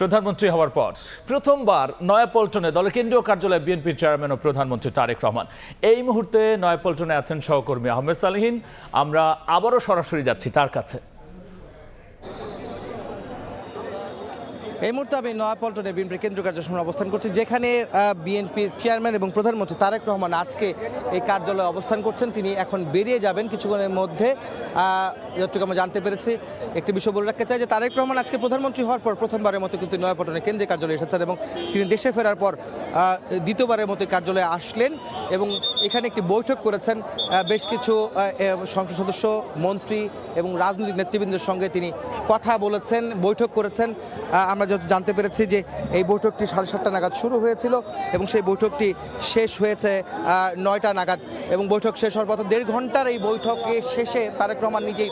প্রধানমন্ত্রী হওয়ার পর প্রথমবার নয়াপল্টনে দলের কেন্দ্রীয় কার্যালয়ে বিএনপির চেয়ারম্যান ও প্রধানমন্ত্রী তারেক রহমান। এই মুহূর্তে নয়াপল্টনে আছেন সহকর্মী আহমেদ সালেহীন। আমরা আবারও সরাসরি যাচ্ছি তার কাছে। এই মুহূর্তে আমি নয়াপল্টনে বিএনপির কেন্দ্রীয় কার্যালয়ে অবস্থান করছি, যেখানে বিএনপির চেয়ারম্যান এবং প্রধানমন্ত্রী তারেক রহমান আজকে এই কার্যালয়ে অবস্থান করছেন। তিনি এখন বেরিয়ে যাবেন কিছুক্ষণের মধ্যে। যতটুকু আমরা জানতে পেরেছি, একটি বিষয় বলে রাখতে চাই যে তারেক রহমান আজকে প্রধানমন্ত্রী হওয়ার পর প্রথমবারের মতো কিন্তু নয়াপল্টনে কেন্দ্রীয় কার্যালয়ে এসেছেন এবং তিনি দেশে ফেরার পর দ্বিতীয়বারের মতো কার্যালয়ে আসলেন এবং এখানে একটি বৈঠক করেছেন। বেশ কিছু সংসদ সদস্য, মন্ত্রী এবং রাজনৈতিক নেতৃবৃন্দের সঙ্গে তিনি কথা বলেছেন, বৈঠক করেছেন। আমরা জানতে পেরেছি যে এই বৈঠকটি 7:30 নাগাদ শুরু হয়েছিল এবং সেই বৈঠকটি শেষ হয়েছে 9টা নাগাদ এবং বৈঠক শেষ হওয়ার পর 1.5 ঘন্টার এই বৈঠকে শেষে তারেক রহমান নিজেই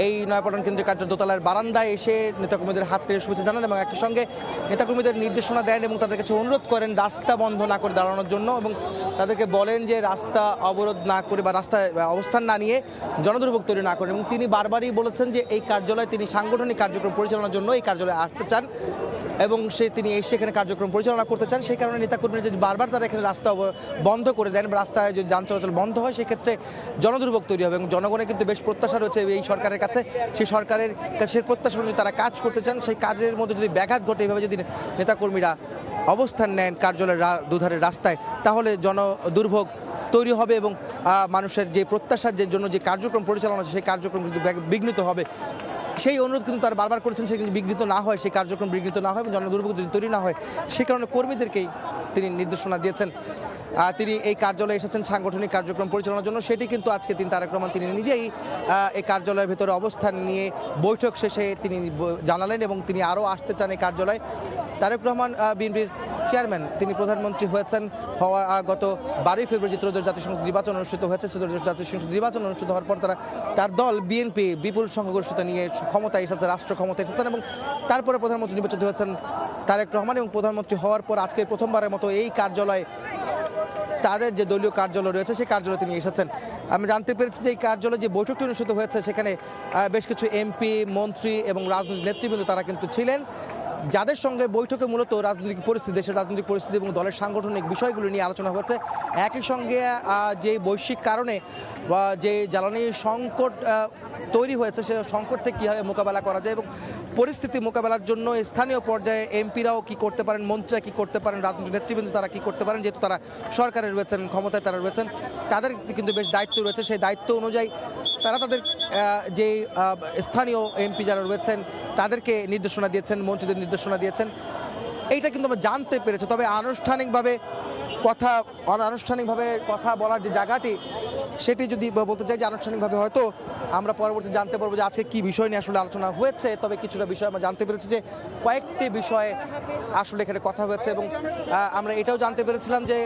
এই নয়াপল্টন কেন্দ্রীয় কার্যালয় দোতলার বারান্দায় এসে নেতাকর্মীদের হাত পেরে শুভেচ্ছা জানান এবং একই সঙ্গে নেতাকর্মীদের নির্দেশনা দেন এবং তাদের কাছে অনুরোধ করেন রাস্তা বন্ধ না করে দাঁড়ানোর জন্য এবং তাদেরকে বলেন যে রাস্তা অবরোধ না করে বা রাস্তায় অবস্থান না নিয়ে জনদুর্ভোগ তৈরি না করেন। এবং তিনি বারবারই বলেছেন যে এই কার্যালয়ে তিনি সাংগঠনিক কার্যক্রম পরিচালনার জন্য এই কার্যালয়ে আসতে চান এবং তিনি এসে এখানে কার্যক্রম পরিচালনা করতে চান। সেই কারণে নেতাকর্মীরা যদি বারবার তারা এখানে রাস্তা বন্ধ করে দেন বা রাস্তায় যদি যান চলাচল বন্ধ হয়, সেক্ষেত্রে জনদুর্ভোগ তৈরি হবে এবং জনগণের কিন্তু বেশ প্রত্যাশা রয়েছে এই সরকারের কাছে। সেই সরকারের কাছে প্রত্যাশা যদি তারা কাজ করতে চান, সেই কাজের মধ্যে যদি ব্যাঘাত ঘটে, এইভাবে যদি নেতাকর্মীরা অবস্থান নেন কার্যালয়ের দুধারের রাস্তায়, তাহলে জনদুর্ভোগ তৈরি হবে এবং মানুষের যে প্রত্যাশার যে জন্য যে কার্যক্রম পরিচালনা আছে সেই কার্যক্রম কিন্তু বিঘ্নিত হবে। সেই অনুরোধ কিন্তু তারা বারবার করেছেন, সে কিন্তু বিঘ্নিত না হয়, সেই কার্যক্রম বিঘ্নিত না হয় এবং জনদুর্ভোগ যদি তৈরি না হয়, সে কারণে কর্মীদেরকেই তিনি নির্দেশনা দিয়েছেন। তিনি এই কার্যালয়ে এসেছেন সাংগঠনিক কার্যক্রম পরিচালনার জন্য। সেটি কিন্তু আজকে তারেক রহমান তিনি নিজেই এই কার্যালয়ের ভেতরে অবস্থান নিয়ে বৈঠক শেষে তিনি জানালেন এবং তিনি আরও আসতে চান এই কার্যালয়ে। তারেক রহমান বিএনপির চেয়ারম্যান, তিনি প্রধানমন্ত্রী হয়েছেন গত 12ই ফেব্রুয়ারি ত্রয়োদশ জাতীয় সংসদ নির্বাচন অনুষ্ঠিত হয়েছে। ত্রয়োদশ জাতীয় সংসদ নির্বাচন অনুষ্ঠিত হওয়ার পর তার দল বিএনপি বিপুল সংখ্যাগরিষ্ঠতা নিয়ে ক্ষমতায় এসেছে, রাষ্ট্র ক্ষমতায় এসেছেন এবং তারপরে প্রধানমন্ত্রী নির্বাচিত হয়েছেন তারেক রহমান এবং প্রধানমন্ত্রী হওয়ার পর আজকে প্রথমবারের মতো এই কার্যালয়ে তাদের যে দলীয় কার্যালয় রয়েছে সেই কার্যালয়ে তিনি এসেছেন। আমি জানতে পেরেছি যে এই কার্যালয়ে যে বৈঠকটি অনুষ্ঠিত হয়েছে সেখানে বেশ কিছু এমপি, মন্ত্রী এবং রাজনৈতিক নেতৃবৃন্দ তারা কিন্তু ছিলেন, যাদের সঙ্গে বৈঠকে মূলত রাজনৈতিক পরিস্থিতি, দেশের রাজনৈতিক পরিস্থিতি এবং দলের সাংগঠনিক বিষয়গুলো নিয়ে আলোচনা হয়েছে। একই সঙ্গে যে বৈশ্বিক কারণে যে জ্বালানি সংকট তৈরি হয়েছে, সে সংকট থেকে কীভাবে মোকাবেলা করা যায় এবং পরিস্থিতি মোকাবেলার জন্য স্থানীয় পর্যায়ে এমপিরাও কী করতে পারেন, মন্ত্রীরা কী করতে পারেন, রাজনৈতিক নেতৃবৃন্দ তারা কী করতে পারেন, যেহেতু তারা সরকারে রয়েছেন, ক্ষমতায় তারা রয়েছেন, তাদের কিন্তু বেশ দায়িত্ব রয়েছে। সেই দায়িত্ব অনুযায়ী তারা তাদের যে স্থানীয় এমপি যারা রয়েছেন তাদেরকে নির্দেশনা দিয়েছেন, মন্ত্রীদের নির্দেশনা দিয়েছেন। এইটা কিন্তু আমরা জানতে পেরেছি। তবে অনানুষ্ঠানিকভাবে কথা বলার যে জায়গাটি, সেটি যদি বলতে চাই যে আনুষ্ঠানিকভাবে হয়তো আমরা পরবর্তী জানতে পারবো যে আজকে কী বিষয় নিয়ে আসলে আলোচনা হয়েছে। তবে কিছুটা বিষয় আমরা জানতে পেরেছি যে কয়েকটি বিষয়ে আসলে এখানে কথা হয়েছে এবং আমরা এটাও জানতে পেরেছিলাম যে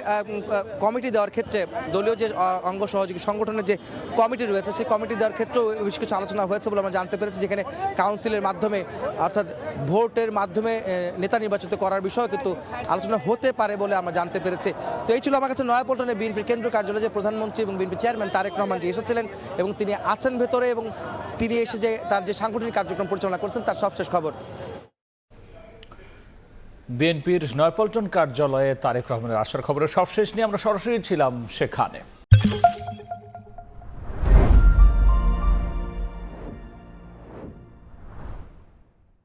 কমিটি দেওয়ার ক্ষেত্রে দলীয় যে অঙ্গ সহযোগী সংগঠনের যে কমিটি রয়েছে সেই কমিটি দেওয়ার ক্ষেত্রেও বেশ কিছু আলোচনা হয়েছে বলে আমরা জানতে পেরেছি, যেখানে কাউন্সিলের মাধ্যমে অর্থাৎ ভোটের মাধ্যমে নেতা নির্বাচিত করার বিষয়ে কিন্তু আলোচনা হতে পারে বলে আমরা জানতে পেরেছি। তো এই ছিল আমার কাছে নয়াপল্টনে বিএনপির কেন্দ্রীয় কার্যালয়ে যে প্রধানমন্ত্রী এবং বিএনপি চেয়ারম্যান তারেক রহমান যে এসেছিলেন এবং তিনি আছেন ভেতরে এবং তিনি এসে যে তার যে সাংগঠনিক কার্যক্রম পরিচালনা করছেন তার সবশেষ খবর। বিএনপির নয়াপল্টন কার্যালয়ে তারেক রহমানের আসার খবরের সবশেষ নিয়ে আমরা সরাসরি ছিলাম সেখানে।